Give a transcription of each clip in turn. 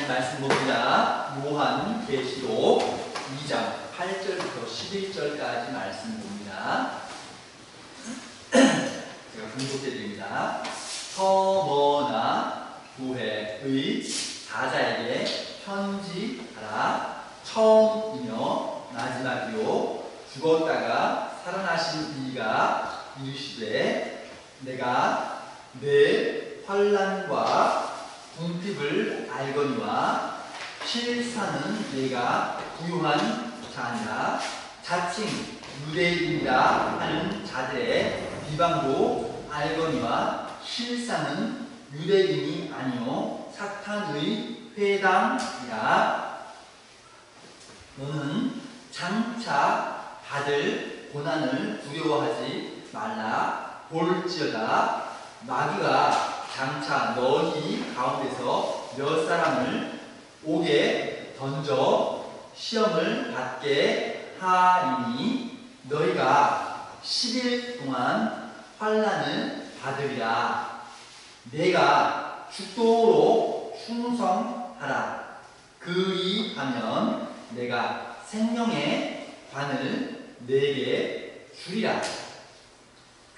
하나님 말씀 봅니다. 요한계시록 2장 8절부터 11절까지 말씀 봅니다. 제가 공독해 드립니다. 서머나 교회의 사자에게 편지하라. 처음이며 마지막이요 죽었다가 살아나신 이가 이르시되 내가 내 환난과 궁핍을 알거니와 실사는 내가 부유한 자니라. 자칭 유대인이라 하는 자들의 비방도 알거니와 실사는 유대인이 아니요 사탄의 회당이라. 너는 장차 받을 고난을 두려워하지 말라. 볼지어다 마귀가 장차 너희 가운데서 몇 사람을 옥에 던져 시험을 받게 하리니 너희가 10일 동안 환난을 받으리라. 내가 죽도록 충성하라. 그리하면 내가 생명의 관을 내게 주리라.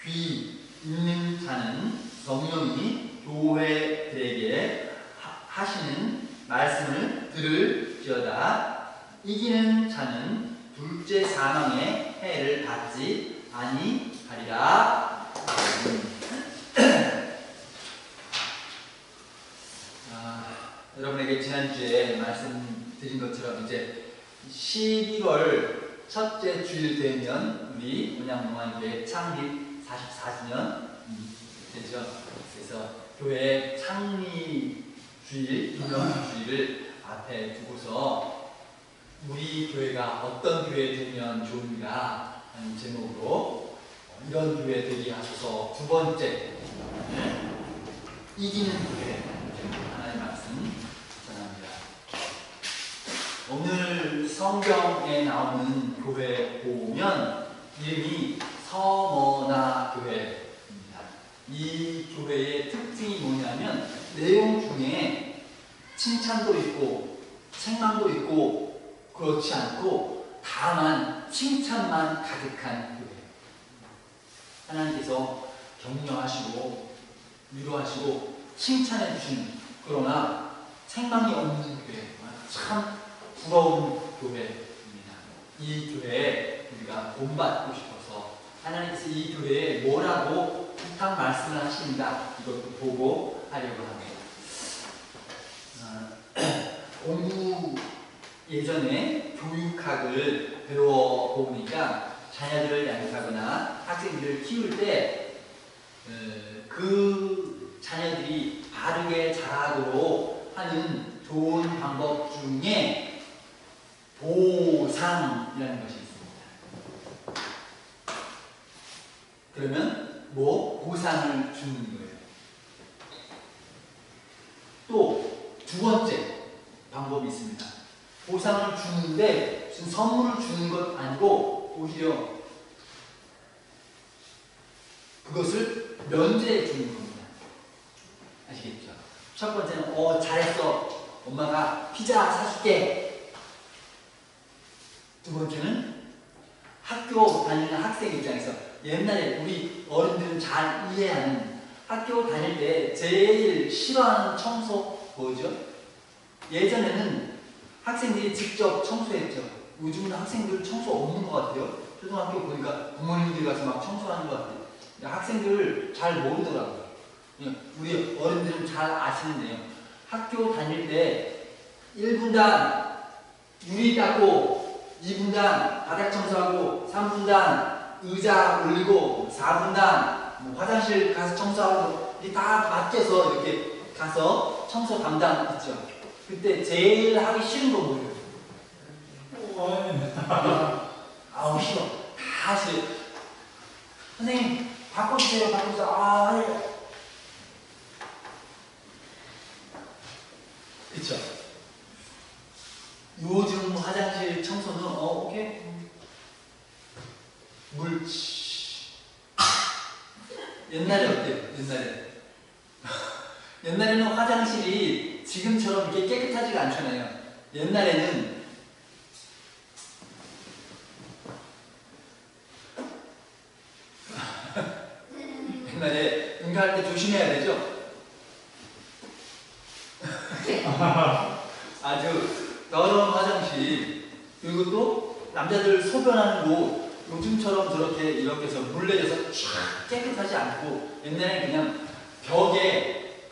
귀 있는 자는 성령이 교회들에게 하시는 말씀을 들을지어다. 이기는 자는 둘째 사망의 해를 받지 아니하리라. 여러분에게 지난주에 말씀드린 것처럼 이제 12월 첫째 주일 되면 우리 온양농안교회 창립 44주년 되죠. 그래서 교회 창립 주일, 기념주일을 앞에 두고서 우리 교회가 어떤 교회 되면 좋은가 하는 제목으로 이런 교회 되게 하셔서 두 번째 이기는 교회 하나님 말씀 전합니다. 오늘 성경에 나오는 교회 보면 이름이 서머나 교회. 이 교회의 특징이 뭐냐면 내용 중에 칭찬도 있고 책망도 있고 그렇지 않고 다만 칭찬만 가득한 교회. 하나님께서 격려하시고 위로하시고 칭찬해 주시는, 그러나 책망이 없는 교회, 참 부러운 교회입니다. 이 교회에 우리가 본받고 싶어서 하나님께서 이 교회에 뭐라고 부탁 말씀을 하십니다. 이것도 보고 하려고 합니다. 공부 예전에 교육학을 배워보니까 자녀들을 양육하거나 학생들을 키울 때 그 자녀들이 바르게 자라도록 하는 좋은 방법 중에 보상이라는 것이 있습니다. 그러면 보상을 주는 거예요. 또 두 번째 방법이 있습니다. 보상을 주는데 무슨 선물을 주는 것 아니고 오히려 그것을 면제해 주는 겁니다. 아시겠죠? 첫 번째는 잘했어. 엄마가 피자 사줄게. 두 번째는 학교 다니는 학생 입장에서 옛날에 우리 어른들은 잘 이해하는, 학교 다닐 때 제일 싫어하는 청소 뭐죠? 예전에는 학생들이 직접 청소했죠. 요즘은 학생들 청소 없는 것 같아요. 초등학교 보니까 부모님들이 가서 막 청소하는 것 같아요. 학생들을 잘 모르더라고요. 우리 어른들은 잘 아시는데요. 학교 다닐 때 1분단 유리 닦고, 2분단 바닥 청소하고, 3분단 의자 올리고, 4분단 화장실 가서 청소하고, 이게 다 맡겨서 이렇게 가서 청소 담당 있죠. 그때 제일 하기 싫은 거 뭐예요? 아우 싫어. 다 싫어. 선생님 바꿔주세요. 바꿔주세요. 그쵸? 요즘 화장실 청소는 오케이? 옛날에 어때요? 옛날에는 화장실이 지금처럼 이렇게 깨끗하지가 않잖아요. 옛날에는 응가할 때 조심해야 되죠? 아주 더러운 화장실, 그리고 또 남자들 소변하는 곳, 요즘처럼 저렇게 이렇게 해서 물 내려서 쫙 깨끗하지 않고, 옛날에 그냥 벽에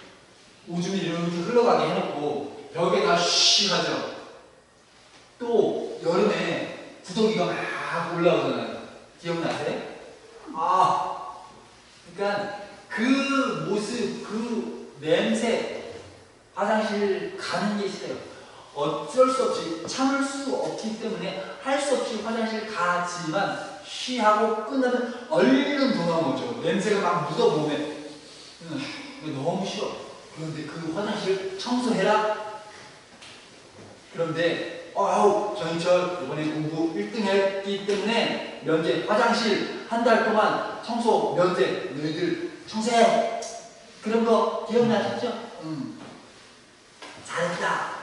오줌이 이렇게 흘러가게 해놓고 벽에다 쉬 하죠. 또 여름에 구더기가 막 올라오잖아요. 기억나세요? 그러니까 그 모습, 그 냄새, 화장실 가는 게 싫어요. 어쩔 수 없이, 참을 수 없기 때문에 할 수 없이 화장실 가지만 쉬하고 끝나면 얼른 도망오죠. 냄새가 막 묻어 몸에. 너무 싫어. 그런데 그 화장실 청소해라? 그런데 정인철 이번에 공부 1등 했기 때문에 면제, 화장실 한 달 동안 청소 면제, 너희들 청소해. 그런 거 기억나셨죠? 잘했다.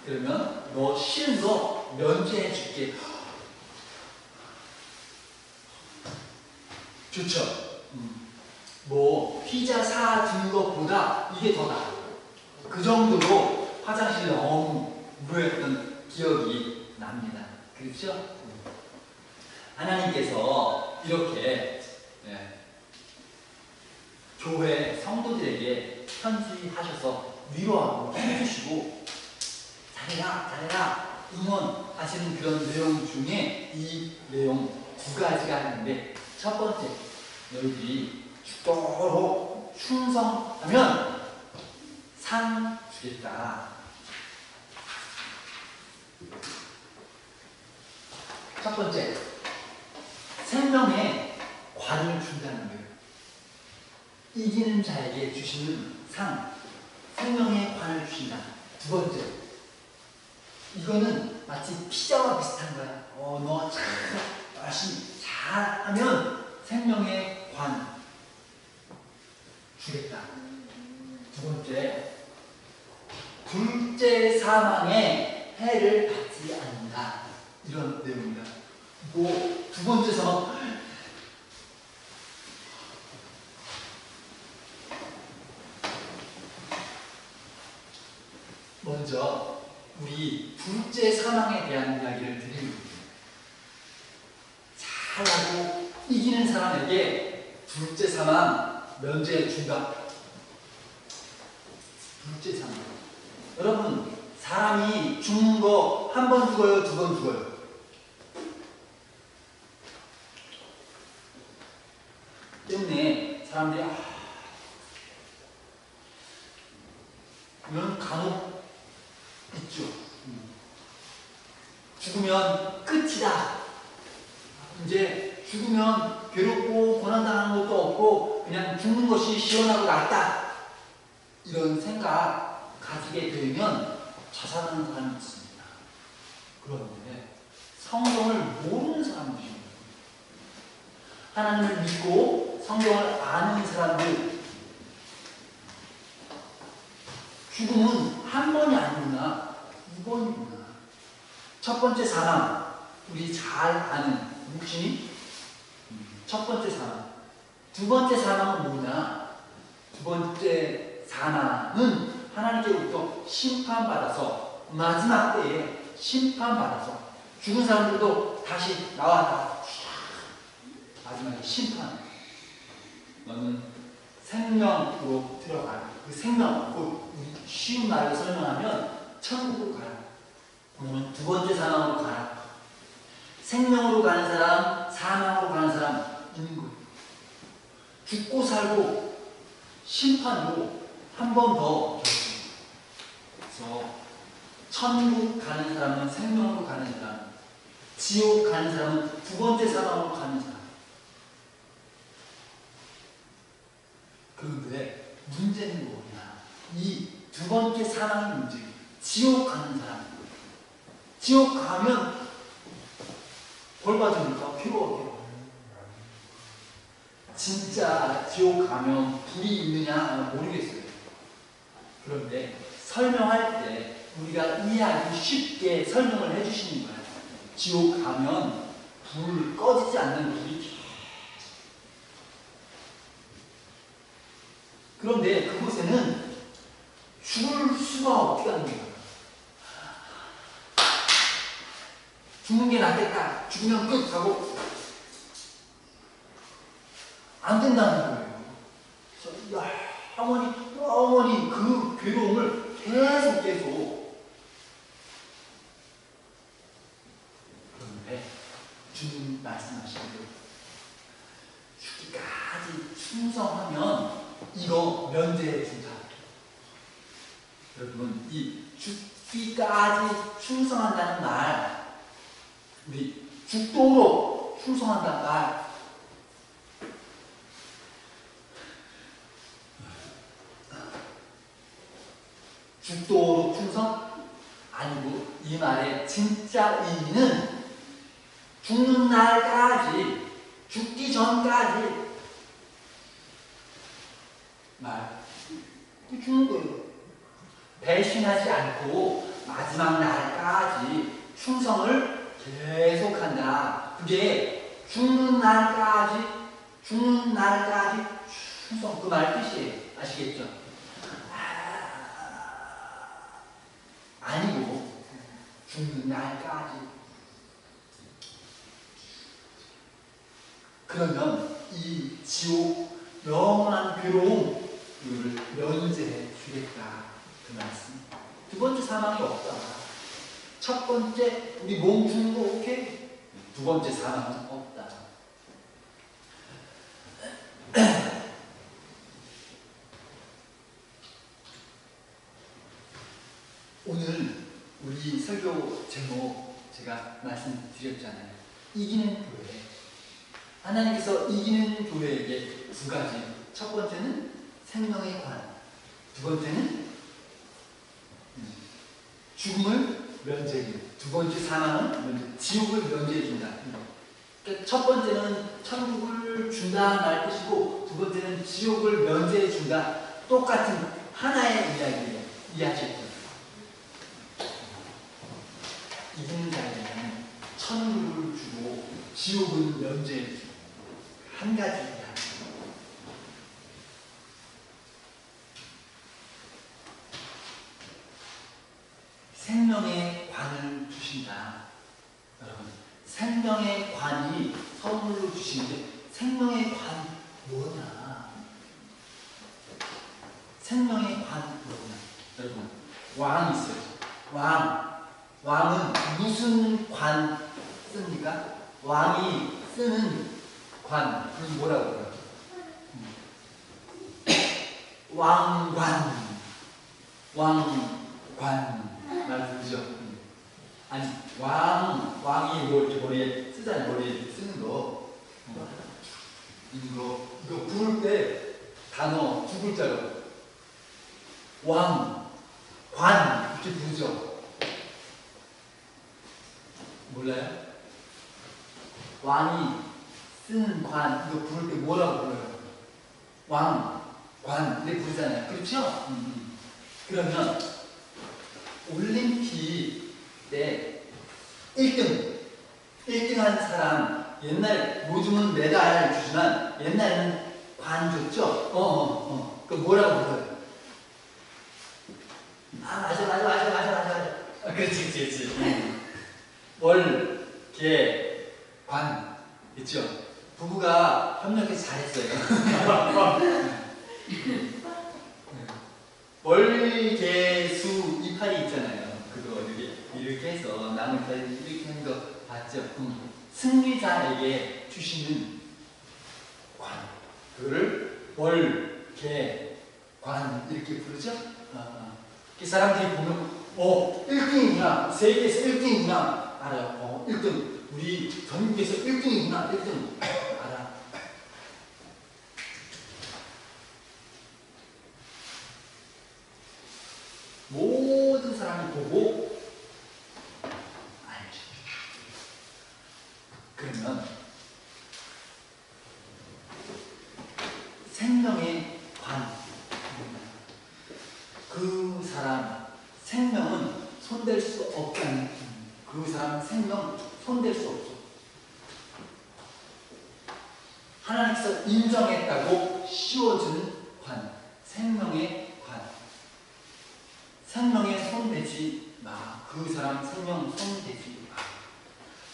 그러면 너 싫은 거 면제해 줄게. 좋죠? 뭐 피자 사주는 것보다 이게 더 나아요. 그 정도로 화장실 너무 무료했던 기억이 납니다. 그렇죠? 하나님께서 이렇게 교회 성도들에게 편지하셔서 위로하고 해주시고 잘해라 응원하시는 그런 내용 중에 이 내용 두 가지가 있는데, 첫 번째, 너희들이 죽도록 충성하면 상 주겠다. 첫 번째, 생명의 관을 준다는 거예요. 이기는 자에게 주시는 상, 생명의 관을 주신다. 두 번째, 이거는 마치 피자와 비슷한 거야. 너 참 열심히 잘하면 생명의 관 주겠다. 두 번째, 둘째 사망의 해를 받지 않는다. 이런 내용입니다. 두 번째 사망, 먼저 우리 둘째 사망에 대한 이야기를 드립니다. 잘하고 이기는 사람에게 둘째 사망 면제해 준다. 둘째 사망. 여러분, 사람이 죽는 거 한 번 죽어요, 두 번 죽어요? 때문에 사람들이 이런 간혹 있죠. 죽으면 끝이다. 이제 죽으면 괴롭고 고난당하는 것도 없고 그냥 죽는 것이 시원하고 낫다. 이런 생각 가지게 되면 자살하는 사람이 있습니다. 그런데 성경을 모르는 사람들입니다. 하나님을 믿고 성경을 아는 사람들, 죽음은 한 번이 아니구나, 두 번이구나. 첫 번째 사망, 우리 잘 아는 육신이 첫 번째 사망. 두 번째 사망은 뭐냐? 두 번째 사망은 하나님께로부터 심판받아서, 마지막 때에 심판받아서 죽은 사람들도 다시 나왔다. 마지막에 심판. 너는 생명으로 들어가라. 그 생명, 쉬운 말로 설명하면 천국으로 가라. 너는 두 번째 사망으로 가라. 생명으로 가는 사람, 사망으로 가는 사람 있는 거예요. 죽고 살고 심판으로 한 번 더 결정해요. 그래서 천국 가는 사람은 생명으로 가는 사람, 지옥 가는 사람은 두 번째 사망으로 가는 사람. 그런데 문제는 뭐냐? 이 두 번째 사망의 문제. 지옥 가는 사람. 지옥 가면 벌 받으니까 괴로워. 진짜 지옥 가면 불이 있느냐 모르겠어요. 그런데 설명할 때 우리가 이해하기 쉽게 설명을 해주시는 거예요. 지옥 가면 불 꺼지지 않는 불이 계속. 그런데 그곳에는 죽을 수가 어떻게 하는 거예요? 죽는 게 낫겠다. 죽으면 끝 하고 안 된다는 거예요. 그래서 영원히 그 괴로움을 계속 그런데 주님 말씀하신 대로 죽기까지 충성하면 이거 면제해 준다. 여러분, 이 죽기까지 충성한다는 말, 우리 죽도록 충성한다는 말, 죽도록 충성? 아니고 이 말의 진짜 의미는 죽는 날까지, 죽기 전까지 죽는 거예요. 배신하지 않고 마지막 날까지 충성을 계속한다. 그게 죽는 날까지 충성, 그 말 뜻이에요. 아시겠죠? 아니고 죽는 날까지. 그러면 이 지옥 영원한 괴로움을 면제해 주겠다. 그 말씀. 두 번째 사망이 없다. 첫 번째 우리 몸 죽는 거 오케이. 두 번째 사망은 없다. 오늘 우리 설교 제목 제가 말씀드렸잖아요. 이기는 교회. 하나님께서 이기는 교회에게 두 가지. 첫 번째는 생명의 관. 두 번째는 죽음을 면제해. 두 번째 사망은 지옥을 면제해 준다. 그러니까 첫 번째는 천국을 준다 말 뜻이고 두 번째는 지옥을 면제해 준다. 똑같은 하나의 이야기예요. 이해하시겠죠? 이기는 자에게는 천국을 주고 지옥을 면제해 주고 한 가지 이야기. 생명의 관을 주신다. 여러분, 생명의 관이 선물로 주시는데 생명의 관 뭐냐? 생명의 관 뭐냐? 여러분, 왕이 있어요. 왕은 무슨 관 씁니까? 왕이 쓰는 관, 그건 뭐라고 그래요? 왕관. 말 들으죠? 아니, 왕이 뭐 이렇게 머리에 쓰잖아요. 머리에 쓰는 거. 이거 부를 때 단어 두 글자로. 관, 이렇게 부르죠? 몰라요? 왕이 쓰는 관, 이거 부를 때 뭐라고 불러요? 관, 이렇게 부르잖아요. 그렇죠? 그러면 올림픽 때 1등 한 사람, 옛날 요즘은 메달 주지만 옛날에는 관 줬죠? 그 뭐라고 불러요? 맞아. 그렇지. 월, 개, 관. 있죠? 부부가 협력해서 잘했어요. 월, 개, 수, 이파리 있잖아요. 그거 이렇게 해서 나무 이파리 이렇게 하는 거 봤죠? 승리자에게 주시는 관. 그거를 월, 개, 관 이렇게 부르죠? 그 사람들이 보면 1등이구나. 세계에서 1등이구나. 알아요. 1등. 우리 전국에서 1등이구나. 1등. 알아. 모든 사람이 보고 알죠. 그러면 생명의 관. 그 사람 없다는 그 사람 생명 손댈 수 없어. 하나님께서 인정했다고 씌워주는 관, 생명의 관. 생명에 손대지 마. 그 사람 생명 손대지 마.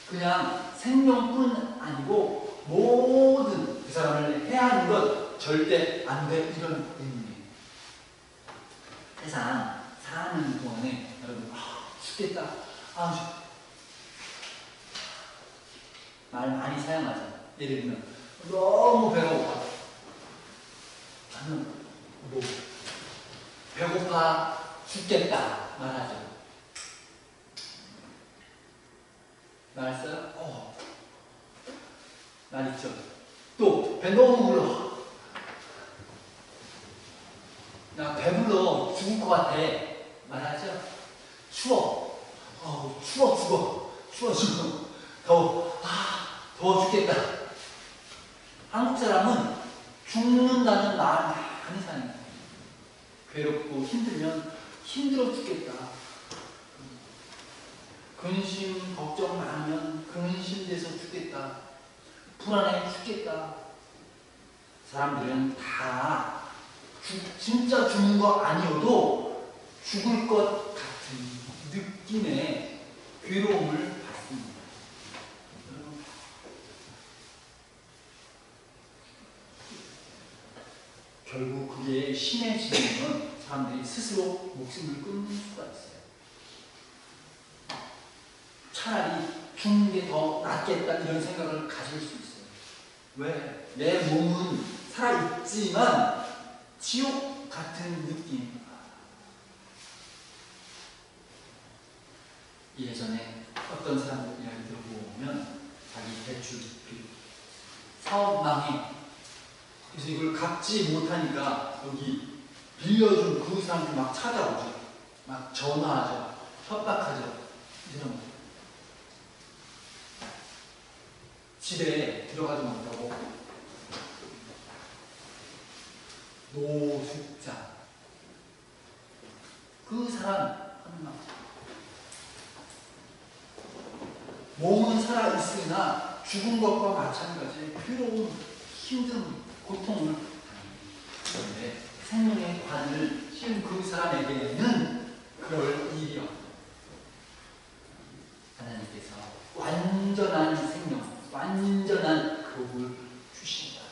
그냥 생명뿐 아니고 모든 그 사람을 해하는 것 절대 안 돼. 이런 의미예요. 세상 사는 동안에 여러분 죽겠다. 말 많이 사용하죠. 예를 들면 너무 배가 고파. 나는 뭐 배고파 죽겠다 말하죠. 말했어요? 말 있죠. 또 배 너무 불러. 나 배불러 죽을 것 같아 말하죠. 추워. 추워 죽어. 더워 죽겠다. 한국 사람은 죽는다는 말 많이 사용해요. 괴롭고 힘들면 힘들어 죽겠다. 근심 걱정 많으면 근심돼서 죽겠다. 불안해 죽겠다. 사람들은 다 진짜 죽는 거 아니어도 죽을 것 같은 느낌의 괴로움을 받습니다. 결국 그게 심해지면 사람들이 스스로 목숨을 끊는 수가 있어요. 차라리 죽는 게 더 낫겠다 이런 생각을 가질 수 있어요. 왜? 내 몸은 살아있지만 지옥 같은 느낌. 예전에 어떤 사람들 이야기 들어보면 자기 대출 사업 망해. 그래서 이걸 갚지 못하니까 여기 빌려준 그 사람들 막 찾아오죠. 막 전화하죠. 협박하죠. 이런 거. 집에 들어가지 못하고 노숙자. 그 사람 하나. 몸은 살아있으나 죽은 것과 마찬가지 괴로운 힘든 고통을 당하는데 생명의 관을 씌운 그 사람에게는 그럴 일이 없다. 하나님께서 완전한 생명, 완전한 복을 주신다.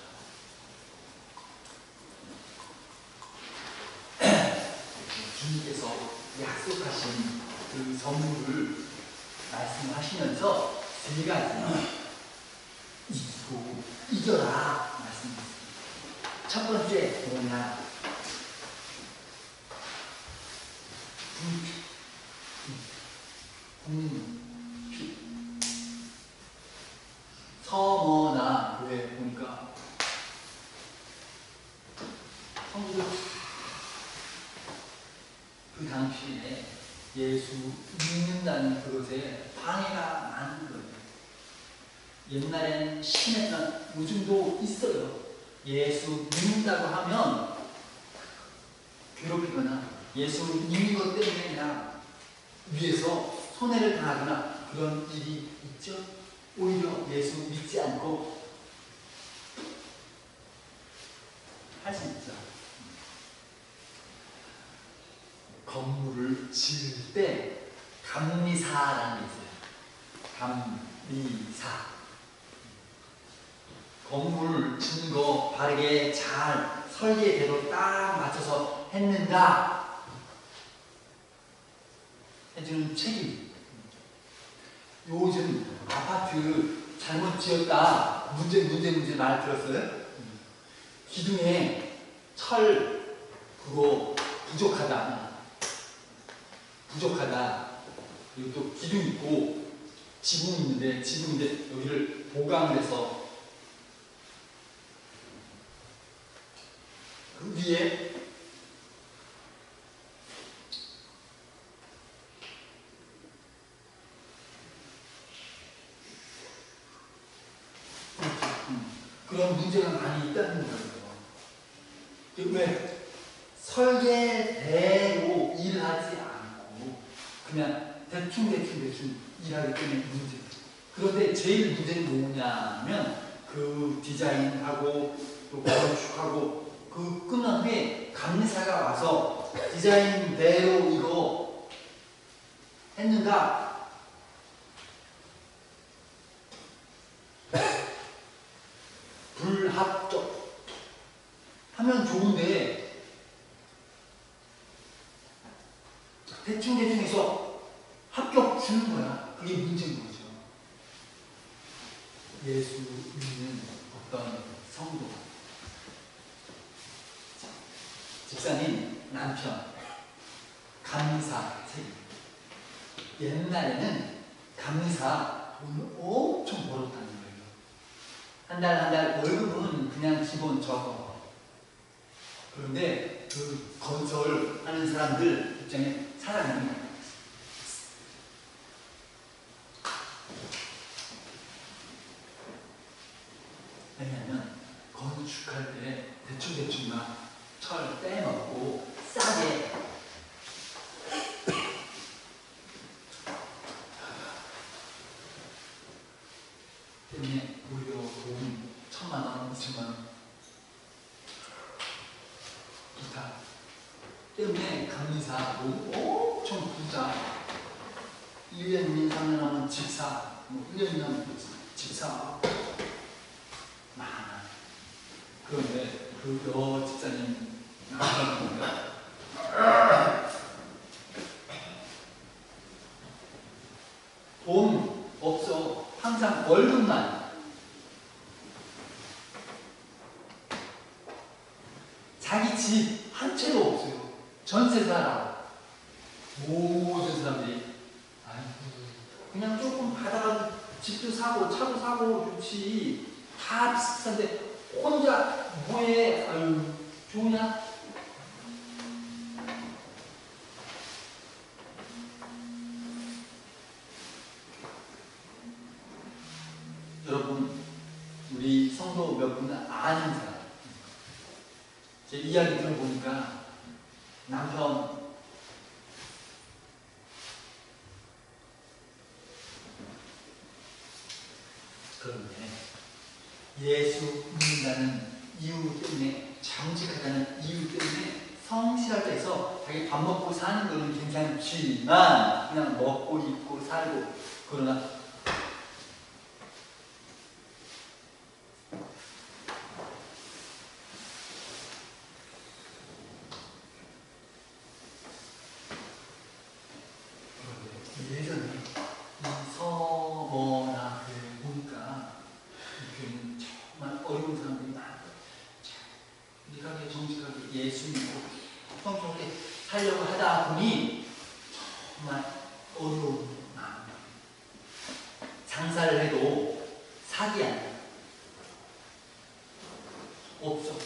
주님께서 약속하신 그 선물을 말씀하시면서 세 가지 이기고 이겨라 말씀하셨습니다. 첫 번째 뭐냐? 서머나 교회 보니까 성도 그 당시에 예수 믿는다는 그것에 방해가 많은 거예요. 옛날엔 심했던 요즘도 있어요. 예수 믿는다고 하면 괴롭히거나 예수 믿는 것 때문에 그냥 위에서 손해를 당하거나 그런 일이 있죠. 오히려 예수 믿지 않고 할 수 있죠. 건물을 지을 때 감리사라는 게 있어요. 감리사. 건물 짓는 거 바르게 잘 설계대로 딱 맞춰서 했는가 해주는 책임. 요즘 아파트 잘못 지었다 문제 말 들었어요? 기둥에 철 그거 부족하다. 그리고 또 기둥 있고 지붕인데 여기를 보강을 해서 그 위에 그런 문제가 많이 있다는 거예요. 왜? 설계대로 일하지 않고 그냥 대충 일하기 때문에 문제. 그런데 제일 문제는 뭐냐면 그 디자인하고 또 건축하고 그 끝난 후에 감리사가 와서 디자인대로 이거 했는가? 불합격 하면 좋은데 대충 해서 합격 주는 거야. 그게 문제인 거죠. 예수 믿는 어떤 성도, 집사님, 남편, 감리사 세. 옛날에는 감리사 돈을 엄청 벌었다는 거예요. 한 달 월급은 그냥 기본 적어. 그런데 그 건설하는 사람들 입장에 사람이 왜냐하면 건축할 때 대충만 철 빼먹고 싸게 때문에 오히려 돈 1,000만 원, 2,000만 원 기타 때문에 감리사 엄청 부자 1년, 2년, 3년 하면 집사 1년, 2년 집사 많아. 그런데 그 집사님 돈 없어. 항상 월급만. 자기 집 한 채도 없어요. 전세 살아. 모든 사람들이 그냥 조금 받아가지고 집도 사고 차도 사고 좋지. 다 비슷한데 혼자 뭐해? 아유 좋으냐? 여러분 우리 성도 몇 분은 아는 사람 제 이야기 들어보니까 남편 그런데 예수 믿는다는 이유 때문에 정직하다는 이유 때문에 성실하게 해서 자기 밥 먹고 사는 거는 괜찮지만 그냥 먹고 입고 살고 그러나 예전에 이 서머나 보니까 이 교회는 정말 어려운 사람들이 많아요. 정직하게 정직하게 예수 믿고 성경에 살려고 하다 보니 정말 어려운 마음. 장사를 해도 사기 아니야. 없어.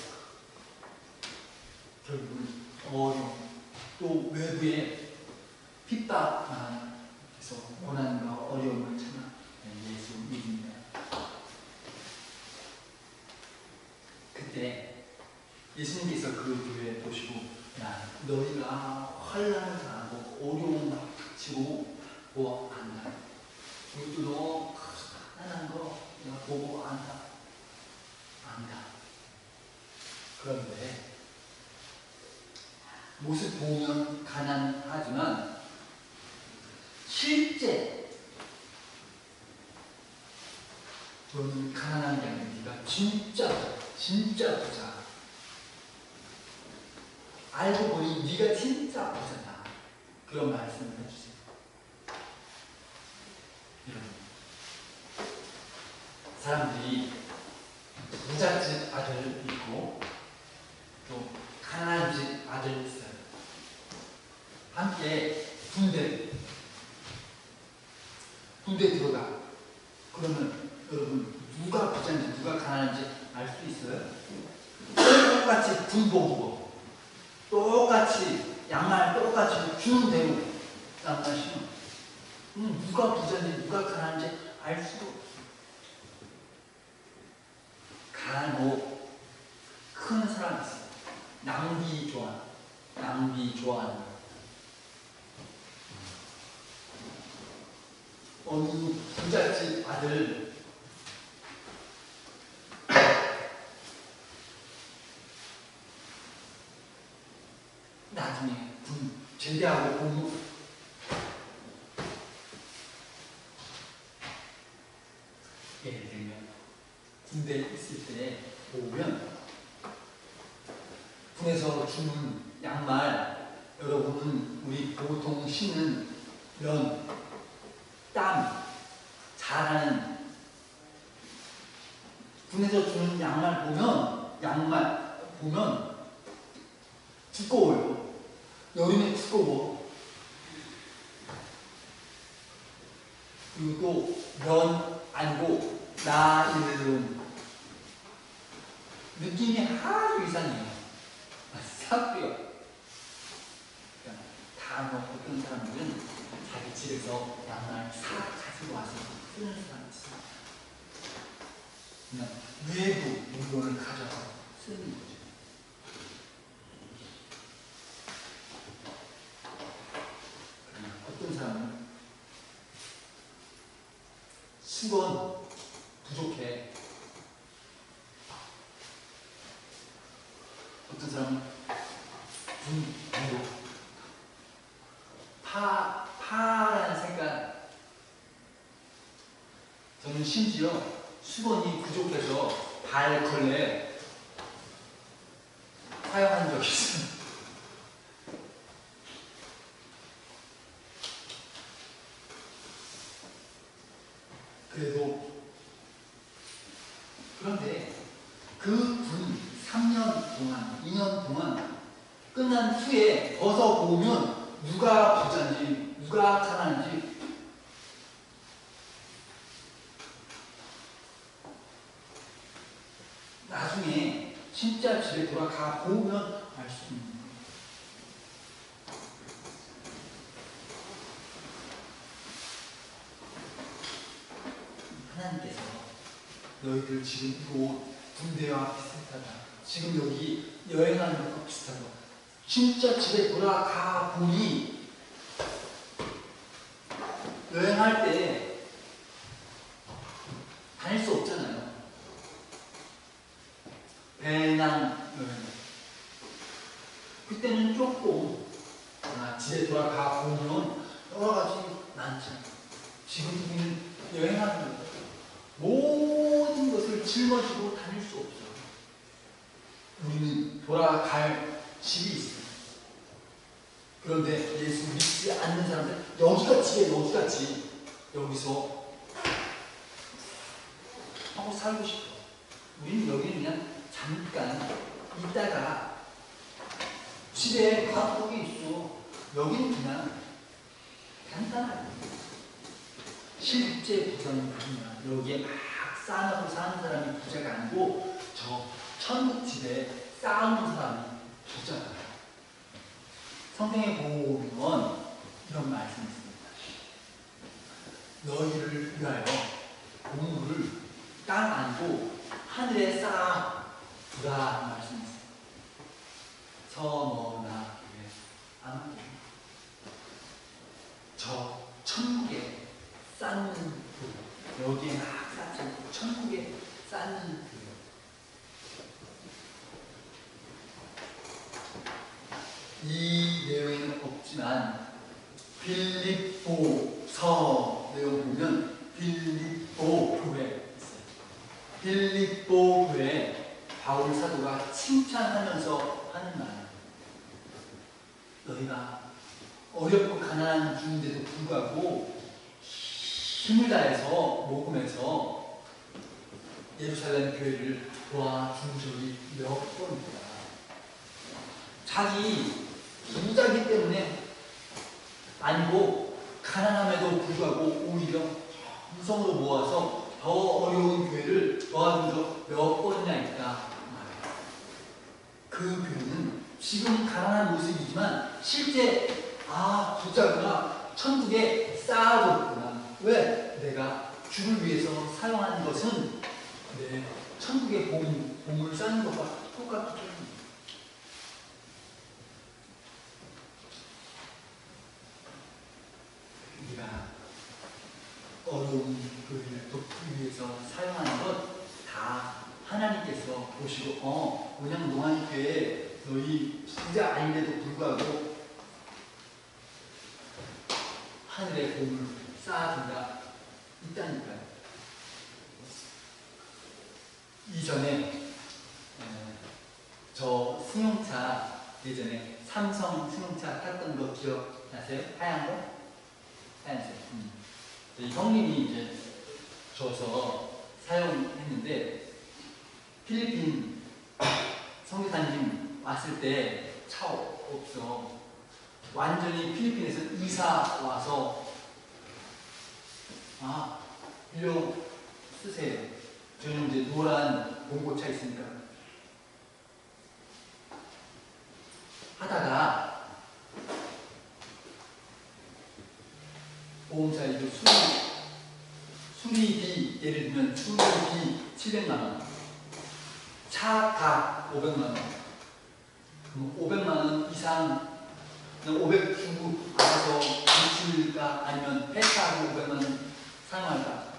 결국은 어려움. 또 외부에 핍박만 해서 고난과 어려움을 참아 예수 믿습니다. 그때 예수님께서 그 교회 보시고 야 너희가 환난을 당하고 어려움 닥치고 뭐 안다. 우리도 너 가난한 거 내가 보고 안다. 그런데 모습 보면 가난하지만 실제 너는 가난한 게 아니라 네가 진짜 부자. 알고 보니 네가 진짜 부자다. 그런 말씀을 해주세요. 여러분, 사람들이 부잣집 아들 있고 또 가난한 집 아들 있어요. 함께 군대 들어가. 그러면 여러분 누가 부자인지 누가 가난한지 알 수 있어요? 똑같이 군복 입어. 똑같이 양말 똑같이 주는 대로 양말 신어. 누가 부자인지 누가 가난한지 알 수도 없어. 간혹 큰 사람이 있어요. 낭비 좋아하는 어느 부잣집 아들 나중에 군 제대하고 복무 예를 들면 군대에 있을 때 보면 군에서 주는 양말 여러분은 우리 보통 신는 면, 땀, 잘하는 군에서 주는 양말 보면 두꺼워요. 여름에 두꺼워. 그리고 또 면 아니고 나일론 느낌이 아주 이상해요. 싹고요. 다 어떤 사람들은 자기 집에서 양말 싹 가지고 와서 쓰는 사람이 있어요. 그냥 외부 물건을 가져와서 쓰는 거죠. 그러나 어떤 사람은 수건 부족해. 어떤 사람은 분노. 파라는 색깔. 저는 심지어 수건이 부족해서 발걸레 사용한 적이 있어요. 그런데 그 군 3년 동안, 2년 동안 끝난 후에 벗어보면 누가 부자인지, 누가 가난한지 나중에 진짜 집에 돌아가 보면 알 수 있는 거예요. 하나님께서 너희들 지금 이곳 군대와 비슷하다. 지금 여기 여행하는 것과 비슷하다. 진짜 집에 돌아가 보니 여행할 때 다닐 수 없잖아요. 배낭 여행. 그때는 조금 집에 돌아가 보면 여러 가지 많죠. 지금 우리는 여행하는 거 모든 것을 짊어지고 다닐 수 없어요. 우리는 돌아갈 집이 있어요. 그런데 예수 믿지 않는 사람들 여기가 집에 여기가 집 여기서 하고 살고 싶어. 우리는 여기는 그냥 잠깐 있다가 집에 가족이 있어. 여기는 그냥 간단하게 실제 부자는 아니야. 여기에 막 쌓아놓고 사는 사람이 부자가 아니고 저 천국 집에 쌓아놓은 사람이 부자다. 성경에 보면 이런 말씀이 있습니다. 너희를 위하여 보물을 땅 아니고 하늘에 쌓아두라 말씀이 있습니다. 서머나 아마 저 천국에 쌓는 그 여기에 막 쌓지 않고 천국에 쌓는 그 이 내용에는 없지만 빌립보서 내용 보면 빌립보 교회 있어요. 빌립보 교회 바울 사도가 칭찬하면서 하는 말. 너희가 어렵고 가난한 중인데도 불구하고 힘을 다해서 모금해서 예루살렘 교회를 도와준 적이 몇 번입니다. 자기 부자기 때문에 아니고 가난함에도 불구하고 오히려 정성으로 모아서 더 어려운 교회를 도와준 적 몇 번이나 있다. 그 교회는 지금 가난한 모습이지만 실제 부자구나, 천국에 쌓아뒀구나. 왜? 내가 주를 위해서 사용하는 것은 내 천국의 보물 쌓는 것과 똑같기 때문입니다. 우리가 도움을 돕기 위해서 사용하는 것 다 하나님께서 보시고 그냥 노안교회 너희 부자 아닌데도 불구하고 하늘의 보물 쌓아둔다 있다니까요. 이전에 저 승용차 예전에 삼성 승용차 탔던 거 기억나세요? 하얀 거? 하얀색. 이 형님이 이제 줘서 사용했는데 필리핀 선교사님 왔을 때 차 없어. 완전히 필리핀에서 이사 와서 빌려 쓰세요. 저는 이제 노란 봉고차 있으니까 하다가 보험사 이거 수리비 예를 들면 수리비 700만원, 차값 500만원, 그럼 500만원 이상 500 주고 알아서 인출일까 아니면 회사하고 500만원 사용할까?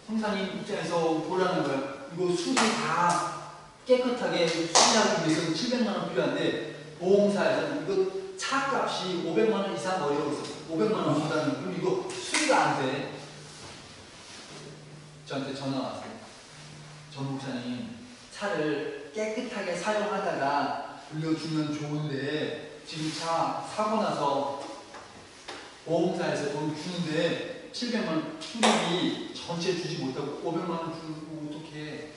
성사님 입장에서 곤란한 거예요. 이거 수리 다 깨끗하게 수리하기 위해서는 700만원 필요한데 보험사에서는 이거 차값이 500만원 이상 어려워서 500만원 준다는 그럼 이거 수리가 안 돼. 저한테 전화 왔어요. 전 목사님 차를 깨끗하게 사용하다가 불려주면 좋은데 지금 차 사고 나서 보험사에서 돈 주는데 700만원 수리비 전체 주지 못하고 500만원 주고 어떡해.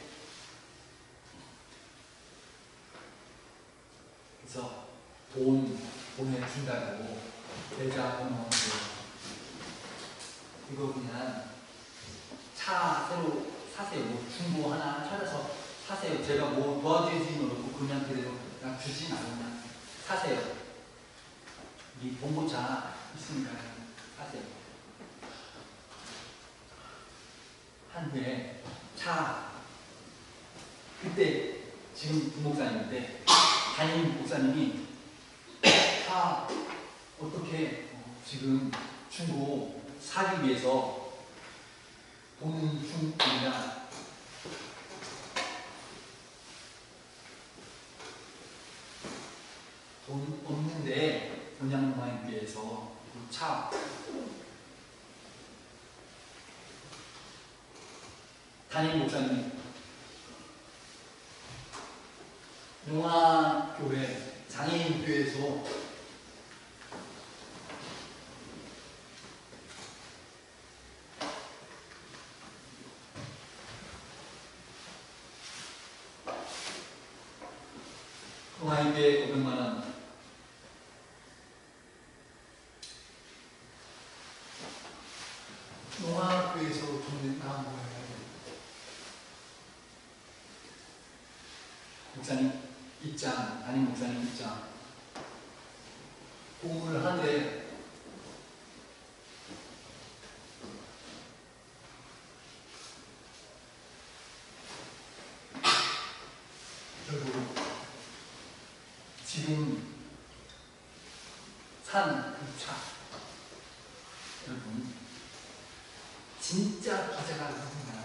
그래서 돈 보내준다고 계좌번호 이거 그냥 차 새로 사세요. 뭐 중고 하나 찾아서 사세요. 제가 뭐 도와드리지는 않고 그냥 그대로 그냥 주진 않으면 사세요. 이 봉고차 있으니까 사세요. 한 후에 차 그때 지금 부목사님인데 담임 목사님이 차 어떻게 지금 중고 사기 위해서 돈 중이냐 돈 없는데 본향농화인교회에서 차 담임 목사님 농화교회 장애인교회에서 농화인교회 500만원 농화교회에서 돈이 나온 거예요. 목사님 입장, 담임 목사님 입장 공부를 하는데 결국 지금 산 그 차 여러분 진짜 부자가 누군가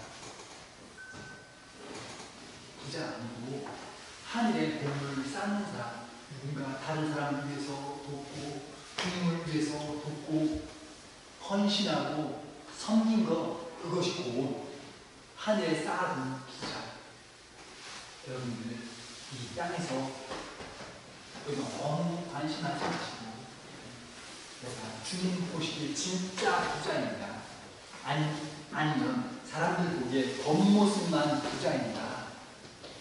부자 아니고 하늘의 보물을 쌓는 사람 누군가 다른 사람을 위해서 돕고 주님을 위해서 돕고 헌신하고 섬긴 것 그것이 곧 하늘에 쌓아둔 부자. 여러분들 이 땅에서 너무 관심하지 마시고 내가 주님 보시기에 진짜 부자입니다. 아니면 사람들 보기에 겉모습만 부자입니다.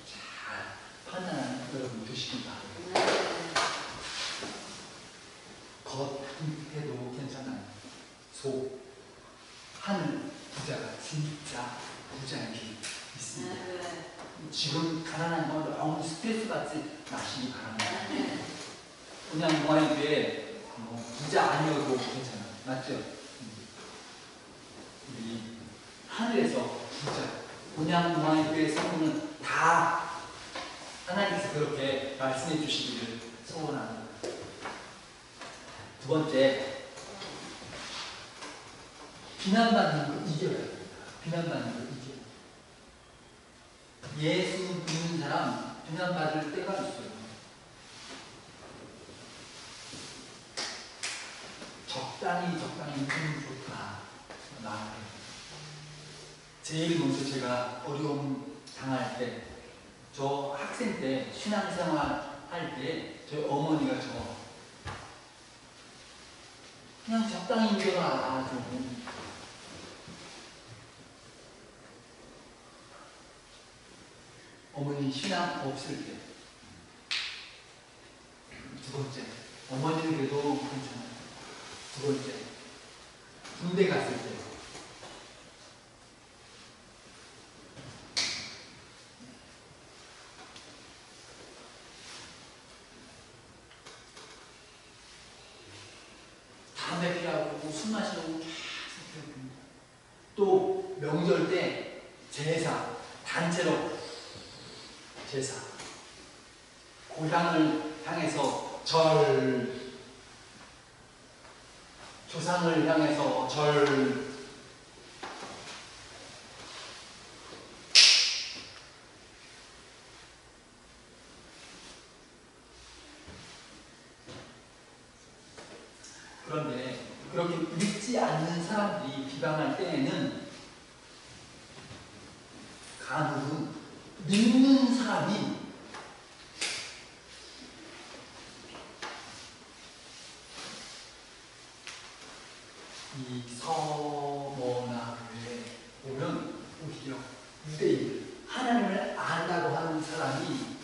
잘 판단하는 여러분 되시기 바랍니다. 겉해도 괜찮아요. 속 하늘 부자가 진짜 부자인 게 있습니다. 지금 가난한 건 너무 스트레스 받지 마시기 바랍니다. 그냥 모아인교회 부자 아니어도 괜찮아. 맞죠? 우리 하늘에서 부자 그냥 모아인교회 성도는 다 하나님께서 그렇게 말씀해 주시기를 소원합니다. 두 번째 비난받는 거 이겨야 됩니다. 비난받는 거 이겨야 돼요. 예수 믿는 사람 비난받을 때가 있어요. 적당히 믿으면 좋다. 제일 먼저 제가 어려움 당할 때, 저 학생 때 신앙생활 할 때 저희 어머니가 그냥 적당히 믿어라 좀. 어머니 신앙 없을 때. 두 번째, 어머니는 그래도 괜찮아요. 두 번째, 군대 갔을 때. 담배 피우고 술 마시고 계속 그랬습니다. 또 명절 때 제사, 단체로 제사, 고향을 향해서 절, 조상을 향해서 절, 그런데 그렇게 믿지 않는 사람들이 비방할 때에는 간혹은 믿는 사람이 이 서머나교회에 보면 오히려 유대인들, 하나님을 안다고 하는 사람이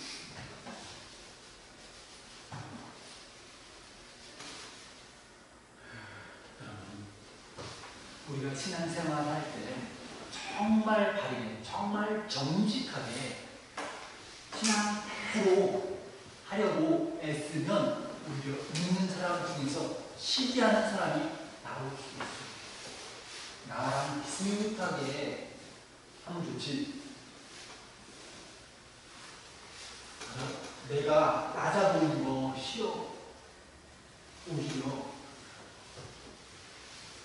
우리가 신앙생활 할 때 정말 바르게, 정말 정직하게 신앙대로 하려고 애쓰면 오히려 믿는 사람 중에서 시기하는 사람이 나올 수 있어요. 나랑 비슷하게 하면 좋지. 내가 낮아 보이는 거 싫어. 오히려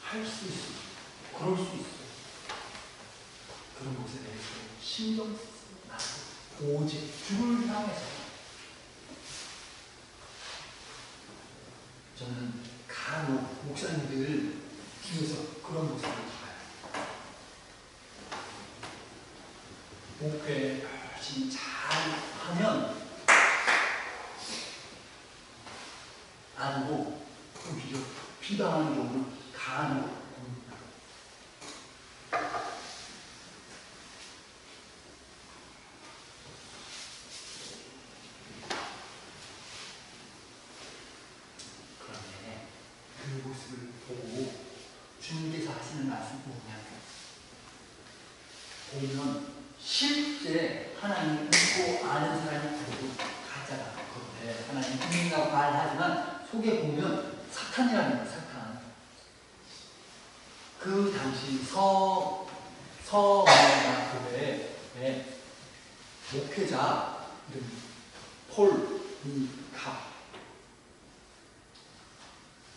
할 수 있어. 그럴 수 있어. 그런 것에 대해서 신경 쓰지 말고 오직 주를 향해서. 저는 간혹 목사님들 중에서 그런 모습을 봐요. 목회 열심히 잘 하면 안고 오히려 비방하는 경우를 간혹 봅니다. 그런데 그 모습을 보고 주님께서 하시는 말씀이 뭐냐면, 보면 실제 하나님을 믿고 아는 사람이 그래도 가짜다. 겉에 하나님 믿는다고 말하지만 속에 보면 사탄이라는 거예요. 사탄. 그 당시 서머나 교회의 목회자 이름이 폴 미카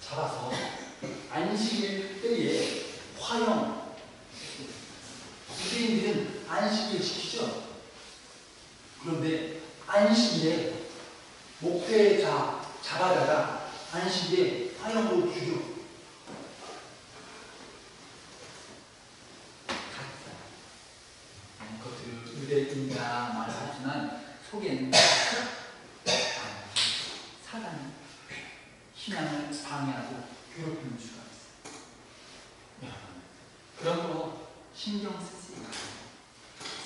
잡아서 안식일 때에 화형, 유대인들은 안식일 시키죠. 그런데 안식일에 목회자 잡아다가 안식일에 화형으로 죽여. 겉으로 유대인이라 말하지만 속에는 사단이 신앙을 방해하고 괴롭히는 수가 있어요. 그런 거 신경 쓰지 마세요.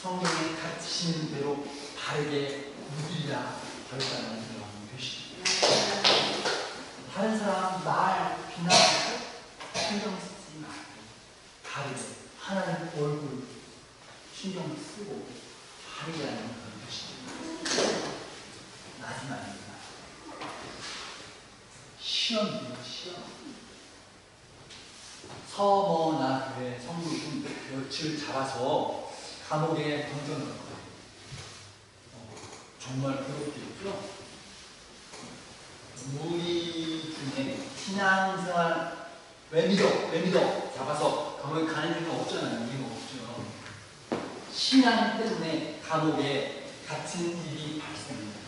성경에 가르치시는 대로 바르게 묻으리라 결단을 들어가면 되시죠. 다른 사람 말 비난하고 신경 쓰지 말고 바르게 하나님 얼굴 신경 쓰고 바르게 하는 그런 것이죠. 마지막입니다. 시험이에요, 시험. 서머나 교회 성도들 며칠 잡아서 감옥에 던져놓을 거예요. 정말 괴롭겠죠? 우리 중에 신앙생활 왜 믿어? 잡아서 감옥에 가는 이유가 없잖아요. 이유가 없죠. 신앙 때문에 감옥에 갇힌 일이 발생합니다.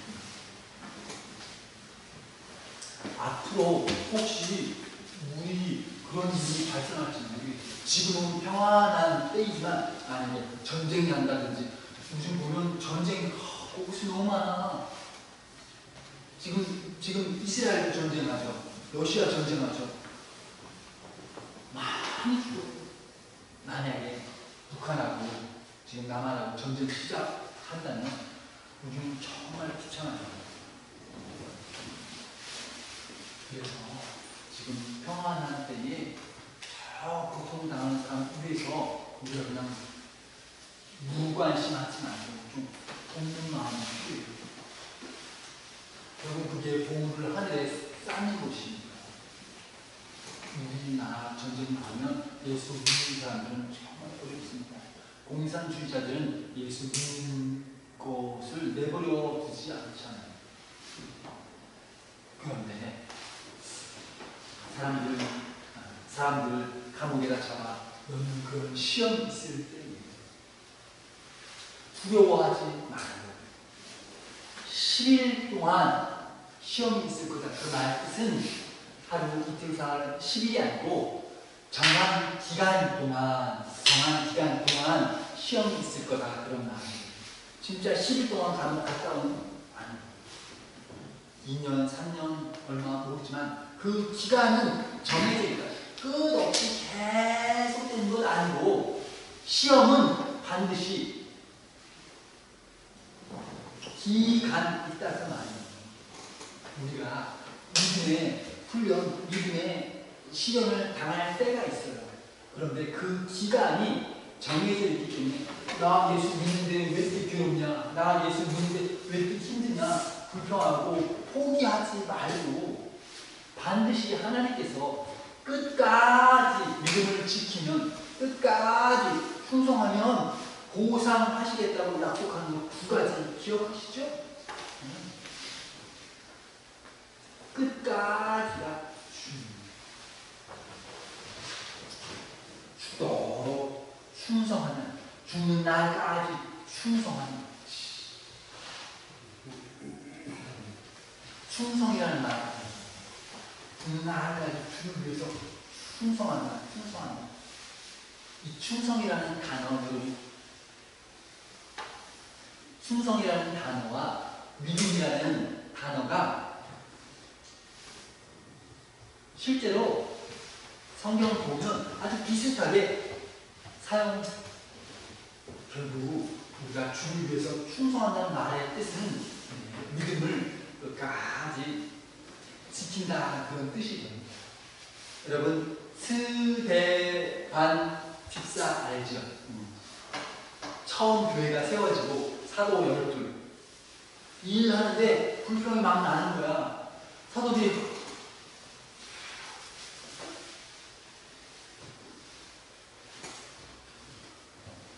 앞으로 혹시 우리 그런 일이 발생할지 모르겠어요. 지금은 평안한 때이지만 만약에 전쟁이 난다든지, 요즘 보면 전쟁이 곳이 너무 많아. 지금 이스라엘 전쟁하죠. 러시아 전쟁하죠. 많이 죽어요. 만약에 북한하고 지금 남한하고 전쟁 시작한다면 요즘 정말 비참하죠. 그래서 지금 평안한 때에 저 고통당하는 사람 위해서 우리가 그냥 무관심하지 말고 좀 돕는 마음이 필요해요. 결국 그게 보물을 하늘에 쌓는 것입니다. 우리나라 전쟁이 나면 예수 믿는 사람들은 정말 어렵습니다. 공산주의자들은 예수 믿는 것을 내버려 두지 않잖아요. 그런데 사람들 감옥에다 잡아 넣는 그런 시험이 있을 때에 두려워하지 말고 10일 동안 시험이 있을 거다. 그 말 뜻은 하루 이틀 사흘 10일이 아니고 정한 기간 동안 시험이 있을 거다. 그런 말이에요. 진짜 10일 동안 감옥 갔다 오는 아니에요. 2년, 3년 얼마 모르지만 그 기간은 정해져 있다. 끝없이 계속되는 건 아니고 시험은 반드시 기간이 있다는 말이에요. 우리가 믿음의 훈련, 믿음의 시련을 당할 때가 있어요. 그런데 그 기간이 정해져 있기 때문에 나 예수 믿는데 왜 이렇게 괴롭냐, 나 예수 믿는데 왜 이렇게 힘드냐, 불평하고 포기하지 말고 반드시 하나님께서 끝까지 믿음을 지키면, 끝까지 충성하면 보상하시겠다고 약속하는 거 두 가지 기억하시죠? 끝까지가 죽도록 충성하는, 죽는 날까지 충성하는, 충성이라는 말, 죽는 날까지 주를 위해서 충성한다. 이 충성이라는 단어와 믿음이라는 단어가 실제로 성경 보면 아주 비슷하게 결국 우리가 주를 위해서 충성한다는 말의 뜻은 믿음을 끝까지 지킨다, 그런 뜻이죠. 여러분 스데반 집사 알죠? 처음 교회가 세워지고 사도 12 일하는데 불평이 막 나는 거야. 사도들이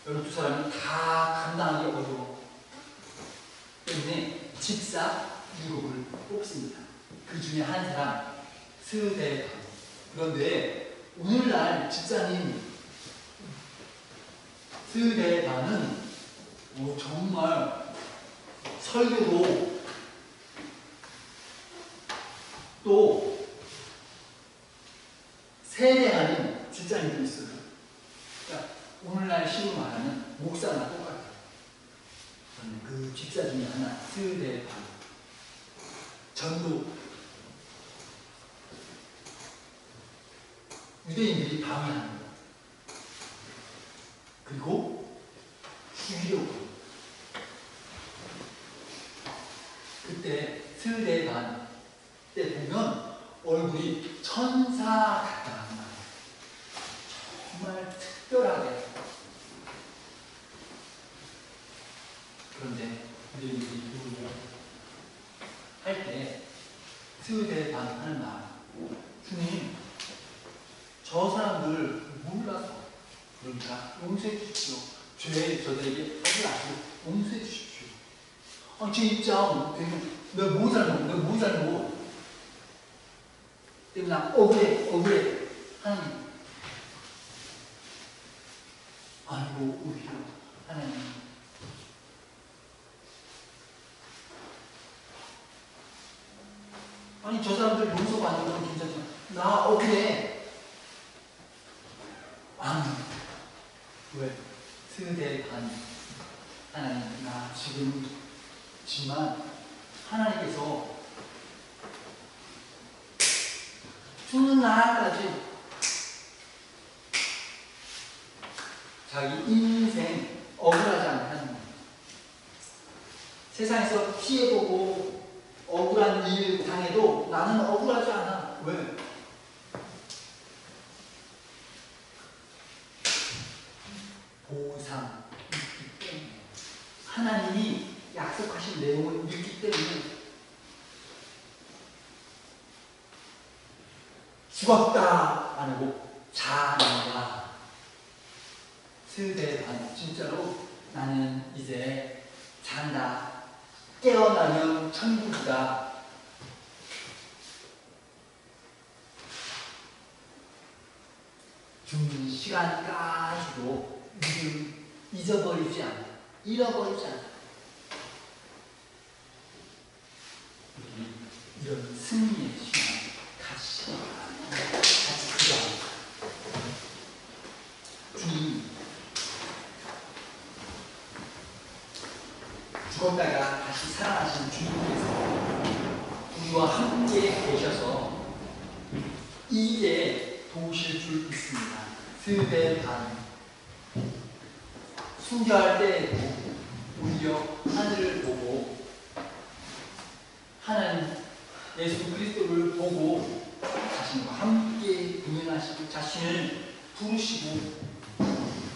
열두 사람은 다 감당하기 어려워. 때문에 집사 7을 뽑습니다. 그 중에 한 사람 스데반. 그런데 오늘날 집사님 스데반은 정말 설교도 또 세례하는 집사님도 있어요. 그러니까 오늘날 식으로 말하면 목사나 똑같아요. 그 집사 중에 하나 스데반. 전도 유대인들이 방해하는 거, 그리고 죽이려고. 그때 스데반 때 보면 얼굴이 천사 같다는 말이에요. 정말 특별하게. 그런데 유대인들이 할 때 스데반 하는 말, 주님 저 사람들 몰라서 그러니까 용서해 주십시오. 죄 저들에게 하지 마시고 용서해 주십시오. 제 입장 내가 뭐 잘못 때문에 나 억울해 하나님. 아니 저 사람들 용서가 안 되면 괜찮지만 나 억울해. 아니 왜? 스데반 하나님 나 지만 하나님께서 죽는 날까지 자기 인생 억울하지 않다는 거예요. 세상에서 피해보고 억울한 일 당해도 나는 억울하지 않아. 왜? 보상 있기 때문에. 하나님이 약속하신 내용을 믿기 때문에. 죽었다 안 하고 자는가. 스데반 진짜로 나는 이제 잔다. 깨어나면 천국이다. 죽는 시간까지도 믿음 잊어버리지 않아. 잃어버리지 않아. 우리 이런 승리의 시간 같이 기도합니다. 주님 죽었다가 다시 살아나신 주님께서 우리와 함께 계셔서 이에 도우실 줄 믿습니다. 스데반 순교할 때에도 오히려 하늘을 보고 하나님 예수 그리스도를 보고 자신과 함께 동행하시고 자신을 부르시고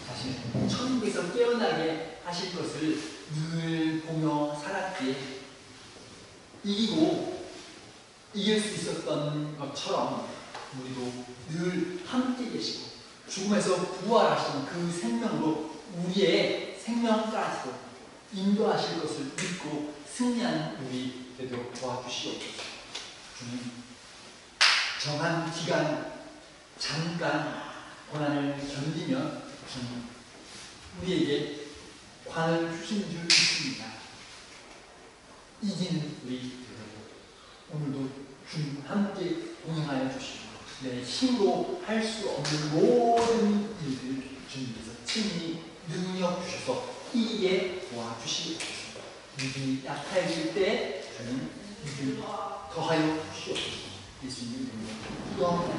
자신을 천국에서 깨어나게 하실 것을 늘 보며 살았기에 이기고 이길 수 있었던 것처럼 우리도 늘 함께 계시고 죽음에서 부활하신 그 생명으로 우리의 생명까지도 인도하실 것을 믿고 승리하는 우리 되도록 도와주시옵소서. 주님, 정한 기간 잠깐 고난을 견디면 주님 우리에게 관을 주신 줄 믿습니다. 이기는 우리 되도록 오늘도 주님 함께 동행하여 주시고 내 힘으로 할 수 없는 모든 일들 주님께서 친히 능력 주셔서 이기게 도와주시옵소서. 믿음이 약해질 때 주님 믿음 더하여 주시옵소서. 예수님 이름으로 기도합니다.